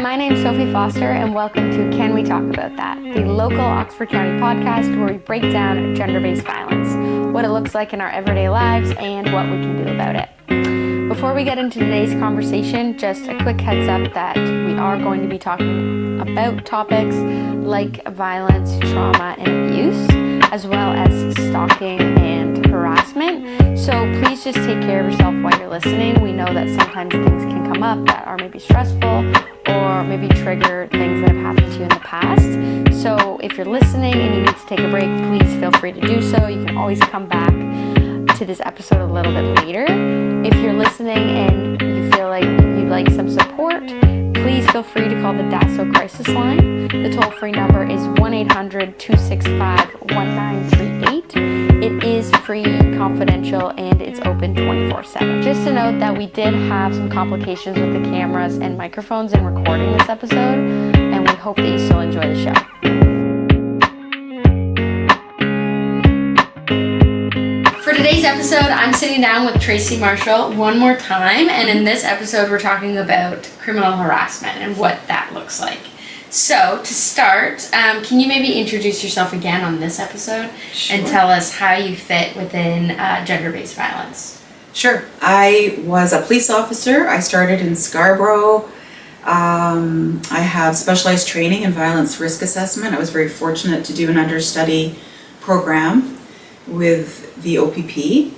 my name's Sophie Foster, and welcome to Can We Talk About That, the local Oxford County podcast where we break down gender-based violence, what it looks like in our everyday lives, and what we can do about it. Before we get into today's conversation, just a quick heads up that we are going to be talking about topics like violence, trauma, and abuse, as well as stalking and harassment. So please just take care of yourself while you're listening. We know that sometimes things can come up that are maybe stressful or maybe trigger things that have happened to you in the past. So if you're listening and you need to take a break, please feel free to do so. You can always come back to this episode a little bit later. If you're listening and you feel like you'd like some support, please feel free to call the DASO crisis line. The toll-free number is 1-800-265-1938. It is free, confidential, and it's open 24/7. Just to note that we did have some complications with the cameras and microphones in recording this episode, and we hope that you still enjoy the show. For today's episode, I'm sitting down with Tracey Marshall one more time, and in this episode we're talking about criminal harassment and what that looks like. So, to start, can you maybe introduce yourself again on this episode? Sure. And tell us how you fit within gender-based violence? Sure. I was a police officer. I started in Scarborough. I have specialized training in violence risk assessment. I was very fortunate to do an understudy program with the OPP.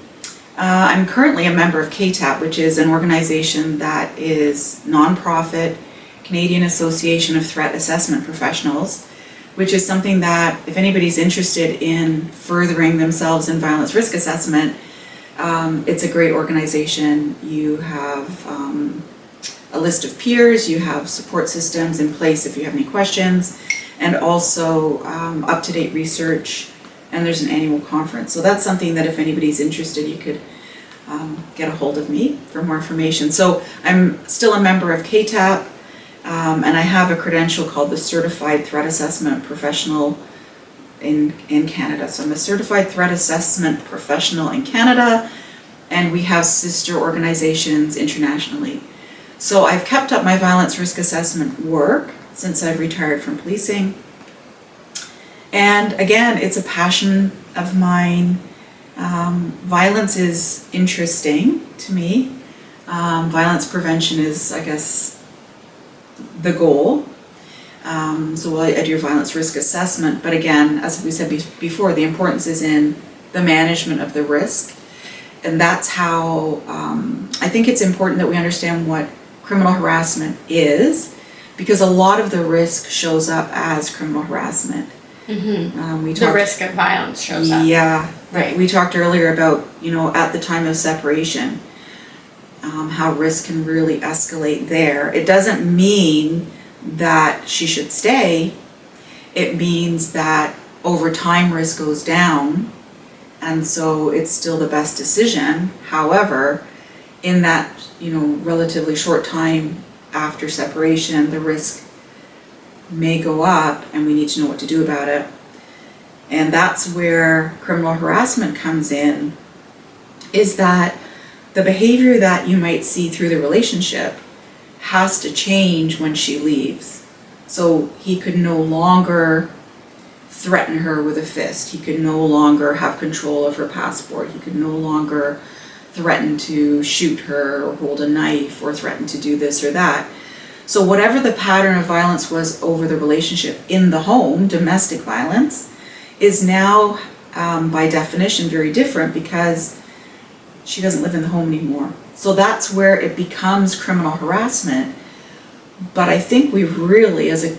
I'm currently a member of KTAP, which is an organization that is nonprofit, Canadian Association of Threat Assessment Professionals, which is something that if anybody's interested in furthering themselves in violence risk assessment, it's a great organization. You have a list of peers, you have support systems in place if you have any questions, and also up-to-date research, and there's an annual conference. So that's something that if anybody's interested, you could get a hold of me for more information. So I'm still a member of KTAP, and I have a credential called the Certified Threat Assessment Professional in Canada. So I'm a Certified Threat Assessment Professional in Canada, and we have sister organizations internationally. So I've kept up my violence risk assessment work since I've retired from policing. And again, it's a passion of mine. Violence is interesting to me. Violence prevention is, I guess, the goal. So I do violence risk assessment, but again, as we said before, the importance is in the management of the risk. And that's how I think it's important that we understand what criminal harassment is, because a lot of the risk shows up as criminal harassment. Mm-hmm. The risk of violence shows up. Yeah, right. We talked earlier about, at the time of separation, how risk can really escalate there. It doesn't mean that she should stay. It means that over time risk goes down, and so it's still the best decision. However, in that, relatively short time after separation, the risk may go up, and we need to know what to do about it. And that's where criminal harassment comes in, is that the behavior that you might see through the relationship has to change when she leaves. So he could no longer threaten her with a fist. He could no longer have control of her passport. He could no longer threaten to shoot her or hold a knife or threaten to do this or that. So whatever the pattern of violence was over the relationship in the home, domestic violence, is now by definition very different because she doesn't live in the home anymore. So that's where it becomes criminal harassment. But I think we really, as a,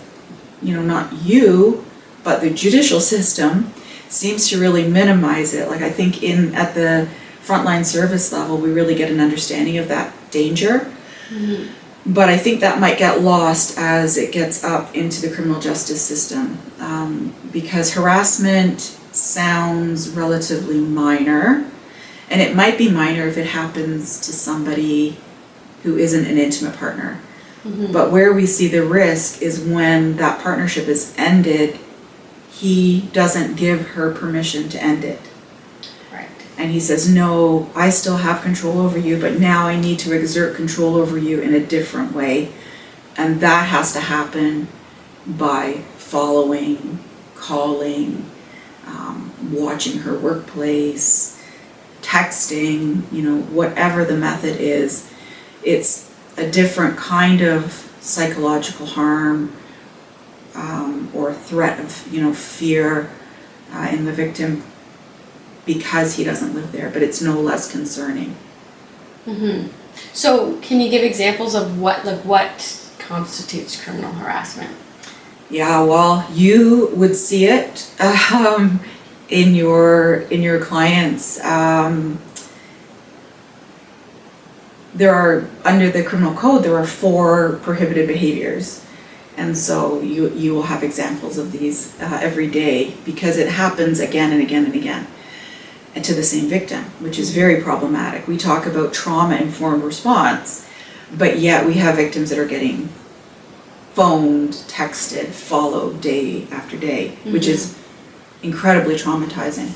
not you, but the judicial system seems to really minimize it. Like I think at the frontline service level, we really get an understanding of that danger. Mm-hmm. But I think that might get lost as it gets up into the criminal justice system, because harassment sounds relatively minor, and it might be minor if it happens to somebody who isn't an intimate partner. Mm-hmm. But where we see the risk is when that partnership is ended, he doesn't give her permission to end it. Right. And he says, no, I still have control over you, but now I need to exert control over you in a different way And that has to happen by following, calling, watching her workplace, texting, whatever the method is. It's a different kind of psychological harm or threat of, fear in the victim because he doesn't live there, but it's no less concerning. Mm-hmm. So can you give examples of what constitutes criminal harassment? Yeah, well, you would see it in your clients. There are, under the criminal code, there are 4 prohibited behaviors. And so you will have examples of these every day because it happens again and again and again and to the same victim, which is very problematic. We talk about trauma-informed response, but yet we have victims that are getting phoned, texted, followed day after day, which is incredibly traumatizing.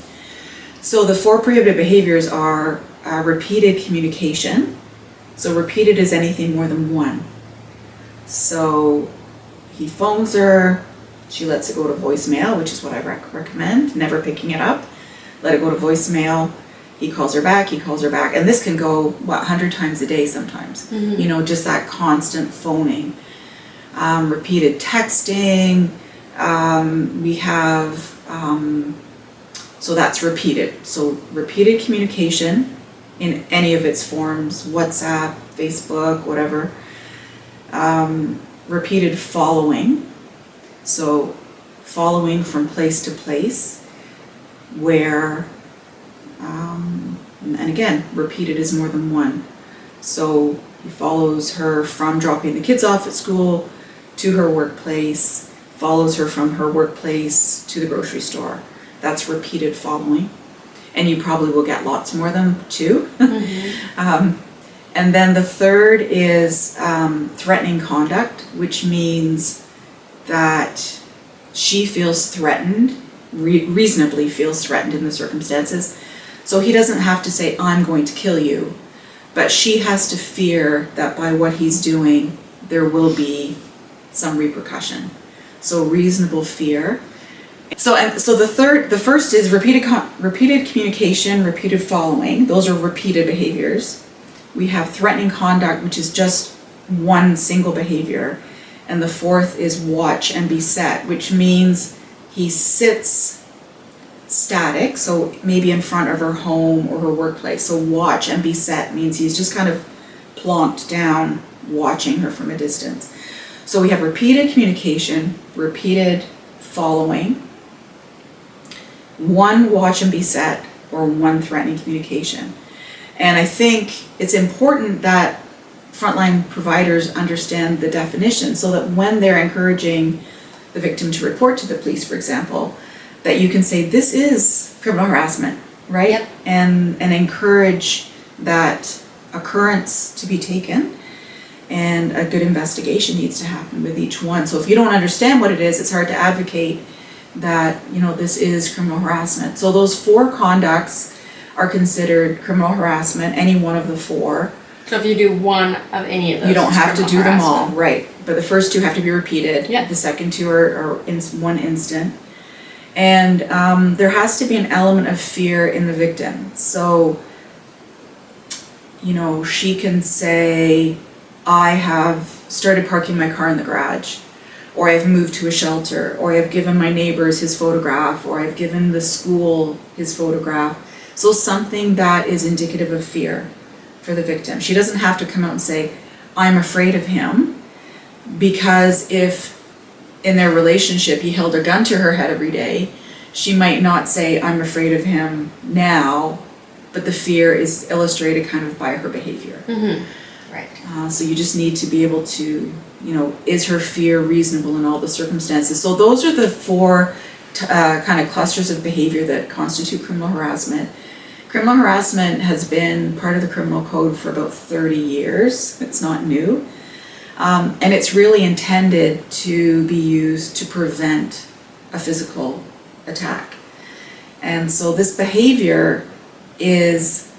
So the 4 prohibited behaviors are repeated communication. So repeated is anything more than 1. So he phones her, she lets it go to voicemail, which is what I recommend, never picking it up. Let it go to voicemail. He calls her back, and this can go, 100 times a day sometimes. Just that constant phoning. Repeated texting, we have, so that's repeated. So repeated communication in any of its forms, WhatsApp, Facebook, whatever. Repeated following, so following from place to place where, and again, repeated is more than 1. So he follows her from dropping the kids off at school to her workplace, follows her from her workplace to the grocery store. That's repeated following. And you probably will get lots more of them too. And then the third is threatening conduct, which means that she feels threatened, reasonably feels threatened in the circumstances. So he doesn't have to say, I'm going to kill you, but she has to fear that by what he's doing, there will be some repercussion. So reasonable fear. So the first is repeated communication, repeated following. Those are repeated behaviors. We have threatening conduct, which is just 1 single behavior. And the 4th is watch and be set, which means he sits static, so maybe in front of her home or her workplace. So watch and be set means he's just kind of plonked down, watching her from a distance. So we have repeated communication, repeated following, 1 watch and be set, or 1 threatening communication. And I think it's important that frontline providers understand the definition so that when they're encouraging the victim to report to the police, for example, that you can say, this is criminal harassment, right? Yep. And encourage that occurrence to be taken, and a good investigation needs to happen with each one. So if you don't understand what it is, it's hard to advocate that, this is criminal harassment. So those 4 conducts are considered criminal harassment, any one of the 4. So if you do one of any of those, You don't have to it's do them criminal all, harassment. right? But the first 2 have to be repeated. Yeah. The second 2 are in 1 instant. And there has to be an element of fear in the victim. So, she can say, I have started parking my car in the garage, or I've moved to a shelter, or I've given my neighbors his photograph, or I've given the school his photograph. So something that is indicative of fear for the victim. She doesn't have to come out and say, I'm afraid of him, because if in their relationship he held a gun to her head every day, she might not say, I'm afraid of him now, but the fear is illustrated kind of by her behavior. Right. So you just need to be able to, is her fear reasonable in all the circumstances? So those are the 4 kind of clusters of behavior that constitute criminal harassment. Criminal harassment has been part of the criminal code for about 30 years. It's not new. And it's really intended to be used to prevent a physical attack. And so this behavior is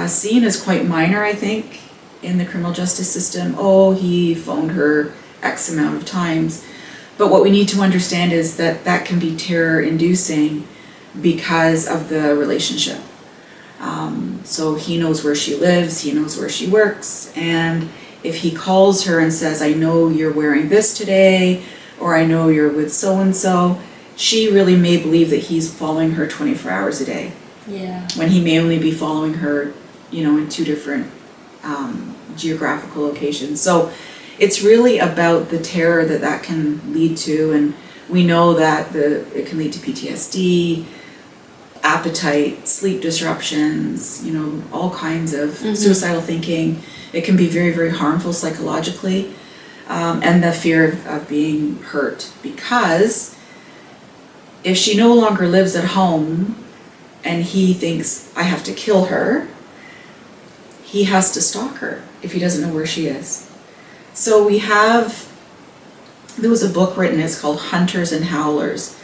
seen as quite minor, I think, in the criminal justice system. Oh, he phoned her X amount of times. But what we need to understand is that that can be terror-inducing because of the relationship. So he knows where she lives, he knows where she works, and if he calls her and says, I know you're wearing this today, or I know you're with so-and-so, she really may believe that he's following her 24 hours a day. Yeah. When he may only be following her, in 2 different geographical locations. So it's really about the terror that can lead to, and we know that it can lead to PTSD, appetite, sleep disruptions, all kinds of suicidal thinking. It can be very, very harmful psychologically, and the fear of being hurt, because if she no longer lives at home and he thinks, I have to kill her, he has to stalk her if he doesn't know where she is. So there was a book written, it's called Hunters and Howlers,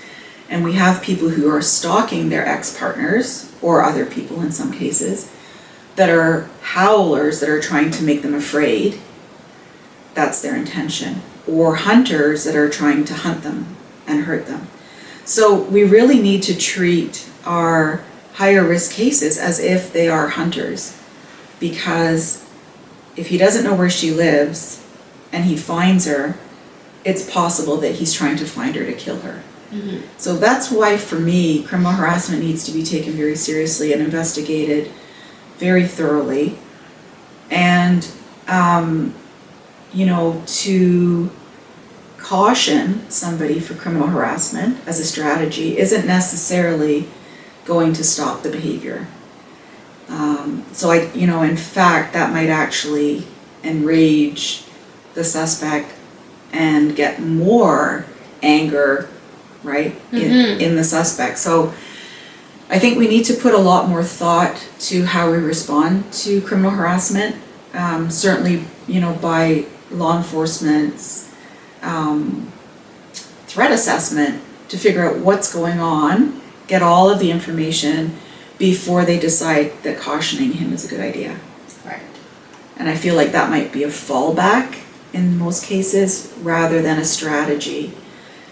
and we have people who are stalking their ex-partners, or other people in some cases, that are howlers, that are trying to make them afraid. That's their intention. Or hunters that are trying to hunt them and hurt them. So we really need to treat our higher risk cases as if they are hunters, because if he doesn't know where she lives and he finds her, it's possible that he's trying to find her to kill her. So that's why, for me, criminal harassment needs to be taken very seriously and investigated very thoroughly. And, to caution somebody for criminal harassment as a strategy isn't necessarily going to stop the behavior. In fact, that might actually enrage the suspect and get more anger, right, in the suspect. So I think we need to put a lot more thought to how we respond to criminal harassment, certainly, by law enforcement's threat assessment, to figure out what's going on, get all of the information before they decide that cautioning him is a good idea. Right. And I feel like that might be a fallback in most cases rather than a strategy.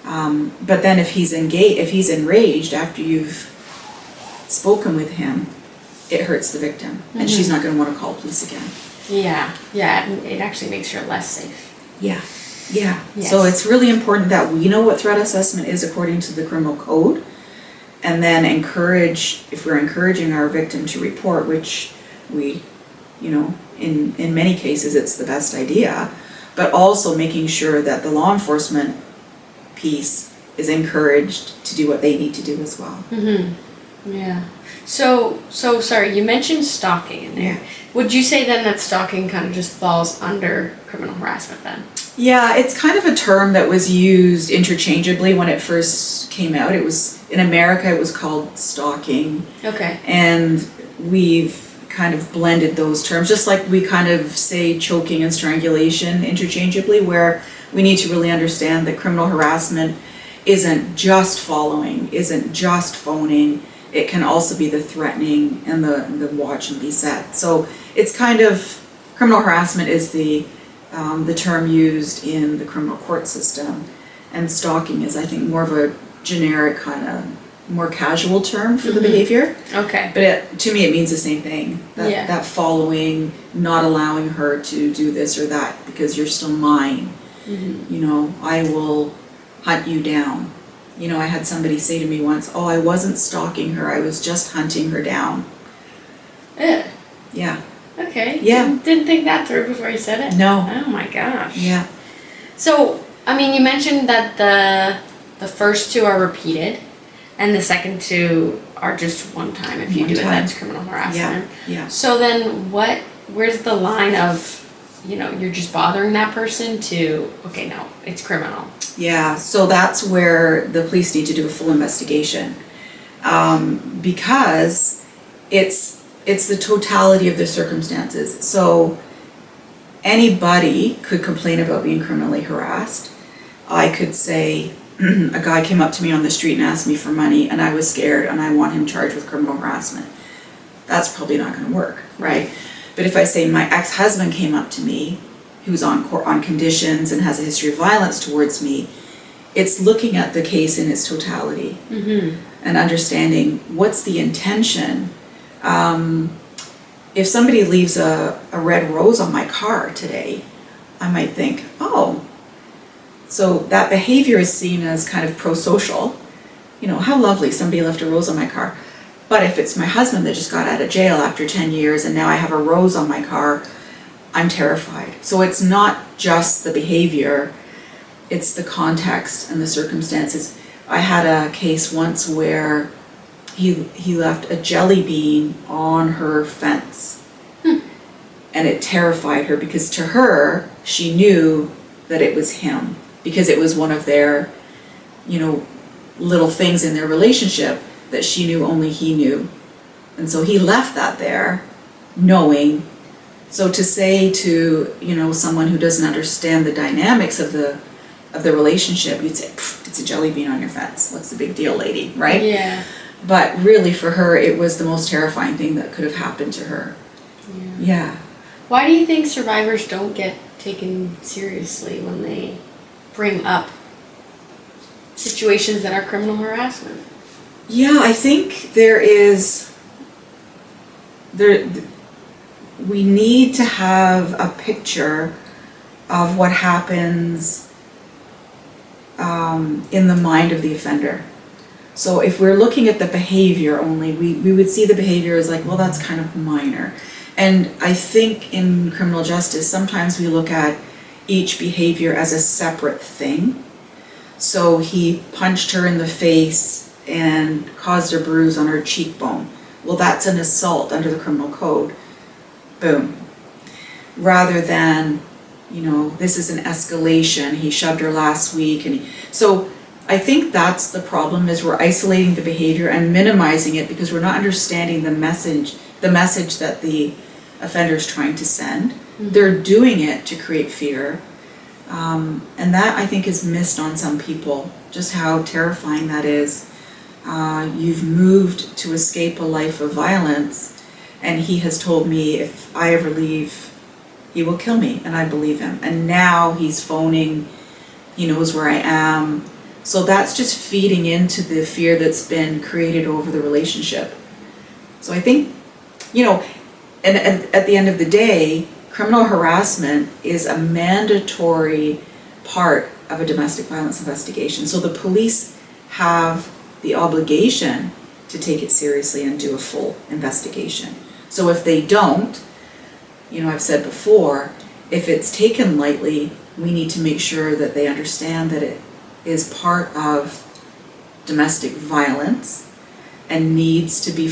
But then if he's enraged after you've spoken with him, it hurts the victim, and she's not going to want to call police again. Yeah, it actually makes her less safe. Yeah. Yes. So it's really important that we know what threat assessment is according to the criminal code, and then if we're encouraging our victim to report, which we, in many cases it's the best idea, but also making sure that the law enforcement piece is encouraged to do what they need to do as well. Yeah. So sorry, you mentioned stalking in there. Yeah. Would you say then that stalking kind of just falls under criminal harassment then? Yeah, it's kind of a term that was used interchangeably when it first came out. It was, in America, it was called stalking. Okay. And we've kind of blended those terms, just like we kind of say choking and strangulation interchangeably, where we need to really understand that criminal harassment isn't just following, isn't just phoning. It can also be the threatening and the watch and be set. So it's kind of, criminal harassment is the term used in the criminal court system, and stalking is, I think, more of a generic kind of more casual term for the behavior. Okay. But to me it means the same thing. That following, not allowing her to do this or that because you're still mine. I will hunt you down. I had somebody say to me once, oh, I wasn't stalking her, I was just hunting her down. Yeah. Okay. Yeah. Didn't think that through before you said it? No. Oh my gosh. Yeah. So, you mentioned that the first two are repeated and the second two are just one time. If you do it, that's criminal harassment. Yeah. So then where's the line of, you're just bothering that person to, okay, no, it's criminal. Yeah, so that's where the police need to do a full investigation, because it's the totality of the circumstances. So anybody could complain about being criminally harassed. I could say, a guy came up to me on the street and asked me for money, and I was scared and I want him charged with criminal harassment. That's probably not going to work, right? But if I say my ex-husband came up to me, who's on conditions and has a history of violence towards me, it's looking at the case in its totality and understanding what's the intention. If somebody leaves a red rose on my car today, I might think, oh, so that behavior is seen as kind of pro-social. You know, how lovely, somebody left a rose on my car. But if it's my husband that just got out of jail after 10 years and now I have a rose on my car, I'm terrified. So it's not just the behavior, it's the context and the circumstances. I had a case once where he left a jelly bean on her fence. And it terrified her because to her, she knew that it was him because it was one of their, you know, little things in their relationship that she knew only he knew. And so he left that there knowing. So to say to, you know, someone who doesn't understand the dynamics of the relationship, you'd say, it's a jelly bean on your fence. What's the big deal, lady, right? Yeah. But really for her, it was the most terrifying thing that could have happened to her. Yeah. Why do you think survivors don't get taken seriously when they bring up situations that are criminal harassment? Yeah, I think we need to have a picture of what happens in the mind of the offender. So if we're looking at the behavior only, we would see the behavior as like, well, that's kind of minor. And I think in criminal justice, sometimes we look at each behavior as a separate thing. So he punched her in the face and caused a bruise on her cheekbone. Well, that's an assault under the criminal code. Boom. Rather than, you know, this is an escalation. He shoved her last week. So I think that's the problem, is we're isolating the behavior and minimizing it because we're not understanding the message that the offender is trying to send. They're doing it to create fear. And that, I think, is missed on some people, just how terrifying that is. You've moved to escape a life of violence, and he has told me if I ever leave, he will kill me, and I believe him. And now he's phoning, he knows where I am. So that's just feeding into the fear that's been created over the relationship. So I think, you know, and at the end of the day, criminal harassment is a mandatory part of a domestic violence investigation. So the police have the obligation to take it seriously and do a full investigation. So if they don't, you know, I've said before, if it's taken lightly, we need to make sure that they understand that it is part of domestic violence and needs to be,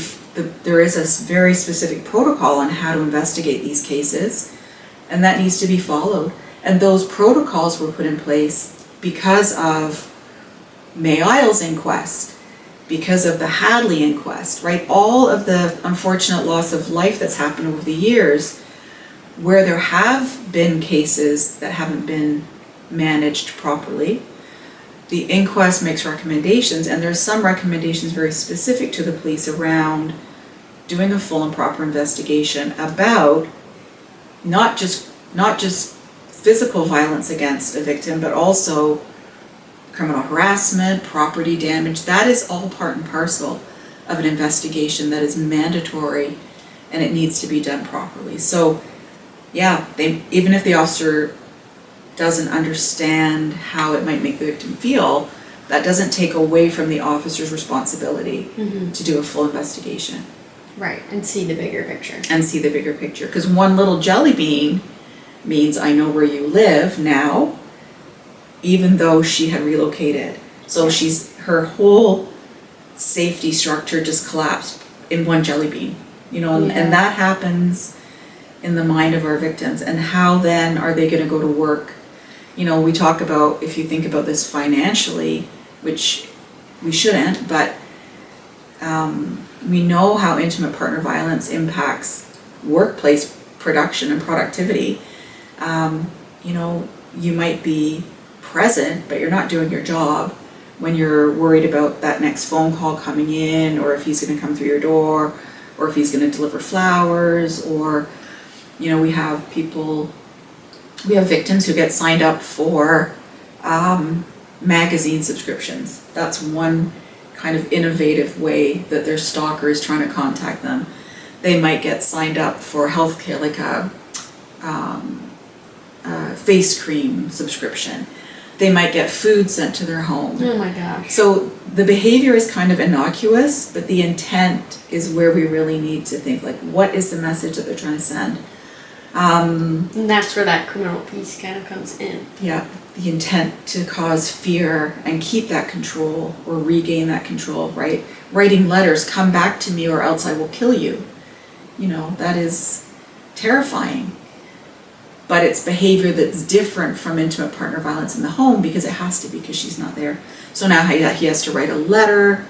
there is a very specific protocol on how to investigate these cases, and that needs to be followed. And those protocols were put in place because of May Isles inquest, because of the Hadley inquest, right? All of the unfortunate loss of life that's happened over the years, where there have been cases that haven't been managed properly. The inquest makes recommendations, and there's some recommendations very specific to the police around doing a full and proper investigation about not just physical violence against a victim, but also criminal harassment, property damage. That is all part and parcel of an investigation that is mandatory, and it needs to be done properly. So yeah, even if the officer doesn't understand how it might make the victim feel, that doesn't take away from the officer's responsibility to do a full investigation. Right, and see the bigger picture. And see the bigger picture. Because one little jelly bean means I know where you live now, even though she had relocated. So her whole safety structure just collapsed in one jelly bean. You know, and that happens in the mind of our victims. And how then are they going to go to work? You know, we talk about, if you think about this financially, which we shouldn't, but we know how intimate partner violence impacts workplace production and productivity. You know, you might be present, but you're not doing your job when you're worried about that next phone call coming in, or if he's going to come through your door, or if he's going to deliver flowers, or You know, we have victims who get signed up for magazine subscriptions. That's one kind of innovative way that their stalker is trying to contact them. They might get signed up for healthcare, like a face cream subscription. They might get food sent to their home. Oh my gosh. So the behavior is kind of innocuous, but the intent is where we really need to think, like, what is the message that they're trying to send? And that's where that criminal piece kind of comes in. Yeah, the intent to cause fear and keep that control or regain that control, right? Writing letters, come back to me or else I will kill you. You know, that is terrifying. But it's behavior that's different from intimate partner violence in the home because it has to be, because she's not there. So now he has to write a letter.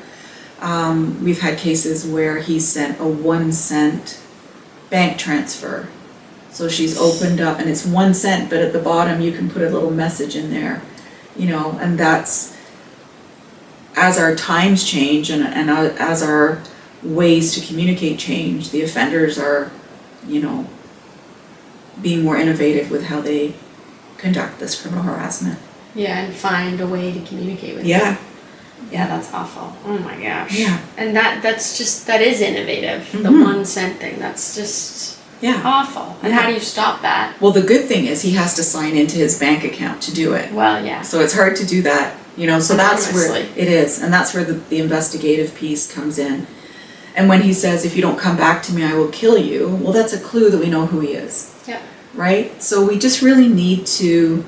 We've had cases where he sent a 1 cent bank transfer. So she's opened up, and it's 1 cent, but at the bottom you can put a little message in there, you know, and that's, as our times change and as our ways to communicate change, the offenders are, you know, being more innovative with how they conduct this criminal harassment. Yeah, and find a way to communicate with Yeah. them. Yeah, that's awful. Oh my gosh. Yeah. And that is innovative. The Mhm. 1 cent thing. That's just Yeah. awful. And how do you stop that? Well, the good thing is he has to sign into his bank account to do it. Well, yeah. So it's hard to do that, you know, so that's where Anonymously. it is. And that's where the investigative piece comes in. And when he says, if you don't come back to me, I will kill you, well, that's a clue that we know who he is. Yeah. Right? So we just really need to,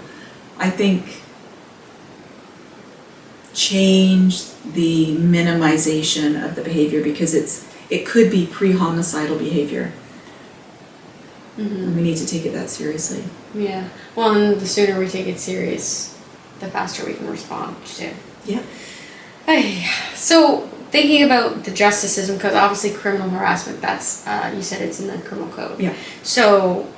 I think, change the minimization of the behavior, because it could be pre-homicidal behavior. And we need to take it that seriously. Yeah. Well, and the sooner we take it serious, the faster we can respond too. Yeah. Hey, so thinking about the justice system, because obviously criminal harassment, that's, you said it's in the criminal code. Yeah. So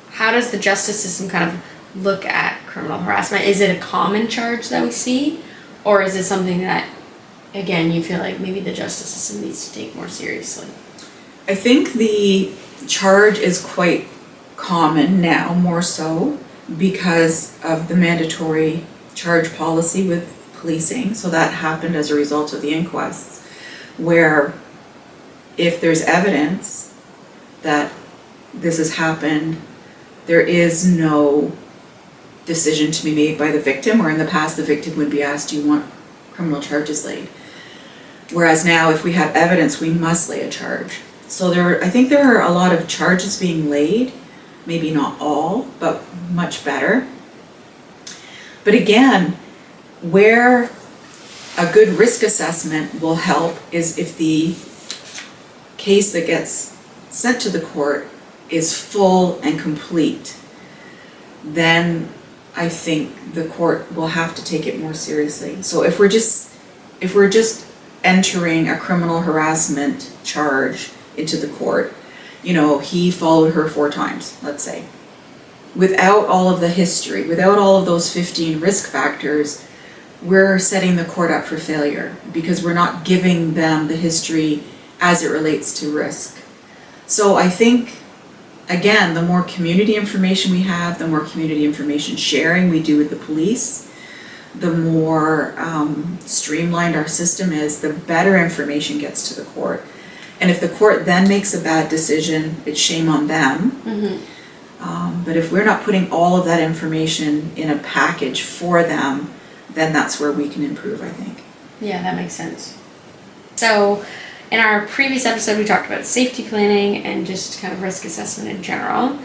how does the justice system kind of look at criminal harassment? Is it a common charge that we see? Or is it something that, again, you feel like maybe the justice system needs to take more seriously? I think the charge is quite common now, more so, because of the mandatory charge policy with policing. So that happened as a result of the inquests, where if there's evidence that this has happened, there is no decision to be made by the victim, or in the past the victim would be asked, do you want criminal charges laid? Whereas now, if we have evidence, we must lay a charge. So I think there are a lot of charges being laid, maybe not all, but much better. But again, where a good risk assessment will help is if the case that gets sent to the court is full and complete, then I think the court will have to take it more seriously. So if we're just entering a criminal harassment charge into the court, you know, he followed her 4 times, let's say, without all of the history, without all of those 15 risk factors, we're setting the court up for failure, because we're not giving them the history as it relates to risk. So I think, again, the more community information we have, the more community information sharing we do with the police, the more streamlined our system is, the better information gets to the court. And if the court then makes a bad decision, it's shame on them. Mm-hmm. But if we're not putting all of that information in a package for them, then that's where we can improve, I think. Yeah, that makes sense. So in our previous episode, we talked about safety planning and just kind of risk assessment in general.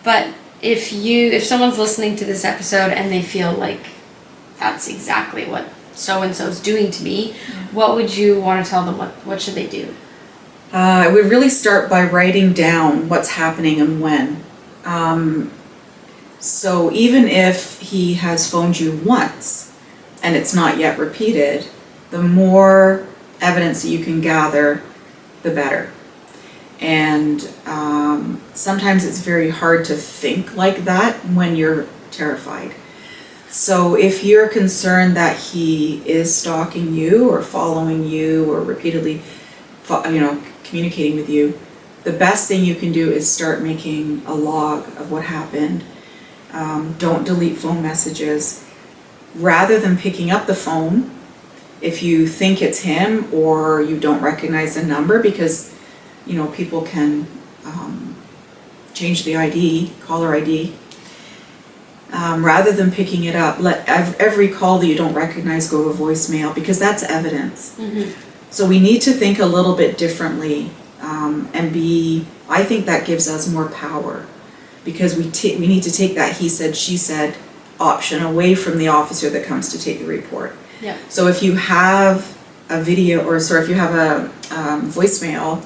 But if someone's listening to this episode and they feel like that's exactly what so-and-so is doing to me, what would you want to tell them? What should they do? I would really start by writing down what's happening and when. So even if he has phoned you once and it's not yet repeated, the more evidence that you can gather, the better. And sometimes it's very hard to think like that when you're terrified. So if you're concerned that he is stalking you or following you or repeatedly, communicating with you, the best thing you can do is start making a log of what happened. Don't delete phone messages. Rather than picking up the phone, if you think it's him or you don't recognize the number, because people can change the ID, caller ID. Rather than picking it up, let every call that you don't recognize go to voicemail, because that's evidence. So we need to think a little bit differently, I think that gives us more power, because we need to take that he said, she said option away from the officer that comes to take the report. Yeah. So if you have a video, if you have a voicemail,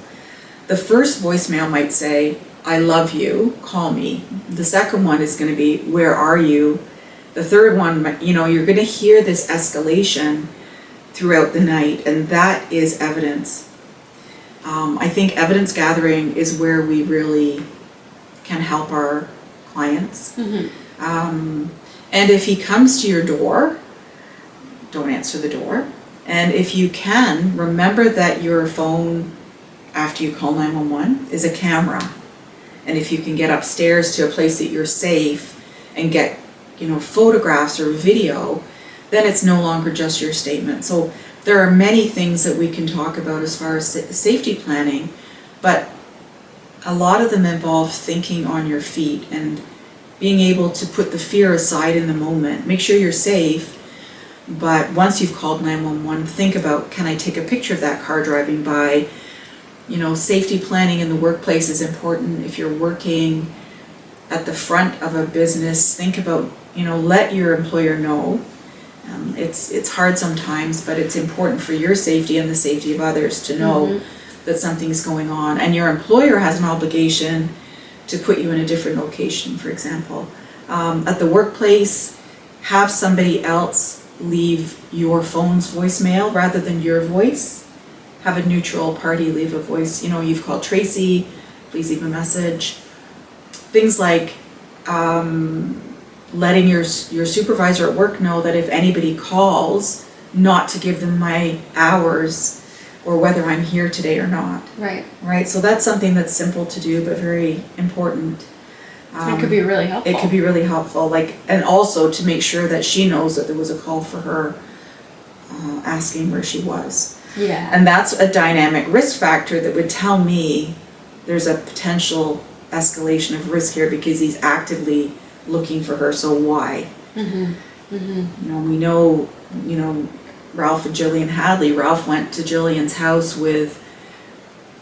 the first voicemail might say, I love you, call me. The second one is going to be, where are you? The third one, you're going to hear this escalation throughout the night, and that is evidence. I think evidence gathering is where we really can help our clients. And if he comes to your door, don't answer the door. And if you can, remember that your phone, after you call 911, is a camera. And if you can get upstairs to a place that you're safe and get, photographs or video, then it's no longer just your statement. So there are many things that we can talk about as far as safety planning, but a lot of them involve thinking on your feet and being able to put the fear aside in the moment. Make sure you're safe, but once you've called 911, think about, can I take a picture of that car driving by? Safety planning in the workplace is important. If you're working at the front of a business, think about, let your employer know. It's hard sometimes, but it's important for your safety and the safety of others to know that something's going on. And your employer has an obligation to put you in a different location, for example. At the workplace, have somebody else leave your phone's voicemail rather than your voice. Have a neutral party leave a voice. You've called Tracey, please leave a message. Things like letting your supervisor at work know that if anybody calls, not to give them my hours or whether I'm here today or not. Right. So that's something that's simple to do, but very important. It could be really helpful. It could be really helpful. And also to make sure that she knows that there was a call for her asking where she was. Yeah. And that's a dynamic risk factor that would tell me there's a potential escalation of risk here because he's actively looking for her. So why? We know, Ralph and Jillian Hadley. Ralph went to Jillian's house with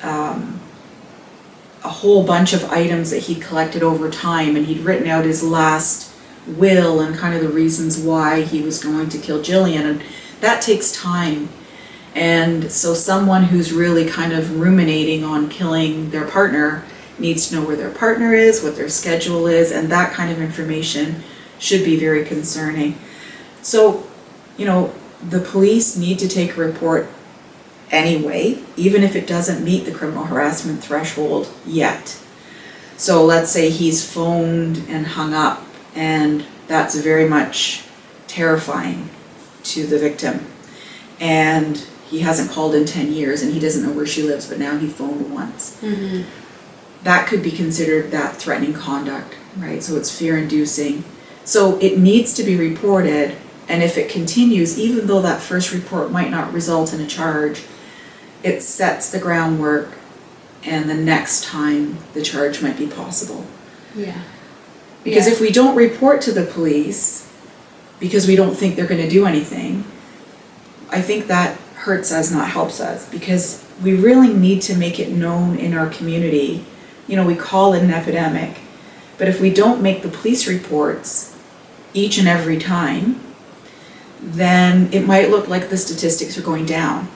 a whole bunch of items that he collected over time, and he'd written out his last will and kind of the reasons why he was going to kill Jillian, and that takes time. And so someone who's really kind of ruminating on killing their partner needs to know where their partner is, what their schedule is, and that kind of information should be very concerning. So, the police need to take a report anyway, even if it doesn't meet the criminal harassment threshold yet. So let's say he's phoned and hung up, and that's very much terrifying to the victim. And he hasn't called in 10 years and he doesn't know where she lives, but now he phoned once. That could be considered that threatening conduct, right? So it's fear-inducing. So it needs to be reported, and if it continues, even though that first report might not result in a charge, it sets the groundwork, and the next time the charge might be possible. Because if we don't report to the police because we don't think they're going to do anything, I think that hurts us, not helps us, because we really need to make it known in our community. We call it an epidemic, but if we don't make the police reports each and every time, then it might look like the statistics are going down.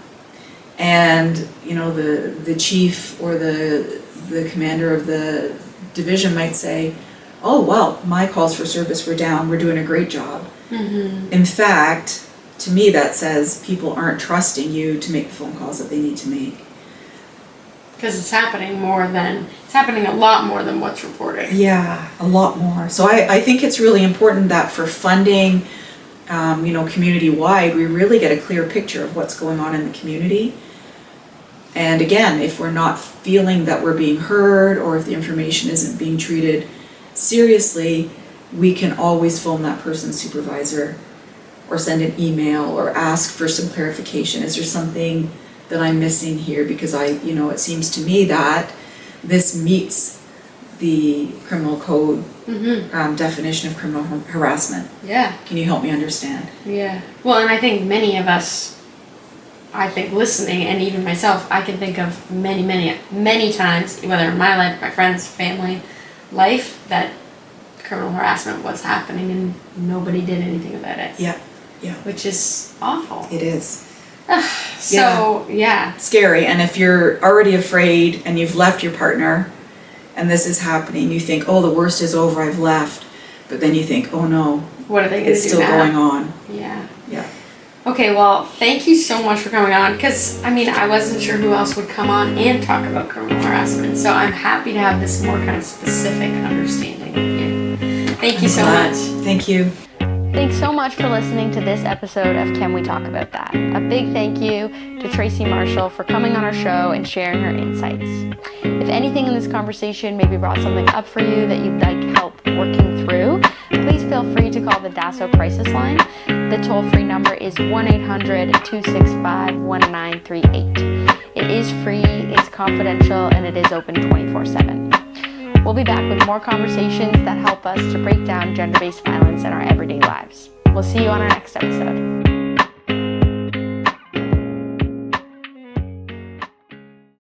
And, the chief or the commander of the division might say, oh, well, my calls for service were down, we're doing a great job. In fact, to me, that says people aren't trusting you to make the phone calls that they need to make. Because it's happening a lot more than what's reported. Yeah, a lot more. So I think it's really important that for funding, community-wide, we really get a clear picture of what's going on in the community. And again, if we're not feeling that we're being heard, or if the information isn't being treated seriously, we can always phone that person's supervisor or send an email or ask for some clarification. Is there something that I'm missing here? Because it seems to me that this meets the criminal code definition of criminal harassment. Yeah. Can you help me understand? Yeah. Well, and I think many of us, listening, and even myself, I can think of many, many, many times, whether in my life, my friends, family, life, that criminal harassment was happening and nobody did anything about it. Yeah. Yeah. Which is awful. It is. Yeah. Scary. And if you're already afraid and you've left your partner and this is happening, you think, oh, the worst is over, I've left. But then you think, oh no, what are they going to do now? It's still going on. Yeah. Yeah. Okay, well, thank you so much for coming on, because, I wasn't sure who else would come on and talk about criminal harassment, so I'm happy to have this more kind of specific understanding with you. Thank you so much. Thank you. Thanks so much for listening to this episode of Can We Talk About That? A big thank you to Tracey Marshall for coming on our show and sharing her insights. If anything in this conversation maybe brought something up for you that you'd like help working through, please feel free to call the DASO crisis line. The toll-free number is 1-800-265-1938. It is free, it's confidential, and it is open 24/7. We'll be back with more conversations that help us to break down gender-based violence in our everyday lives. We'll see you on our next episode.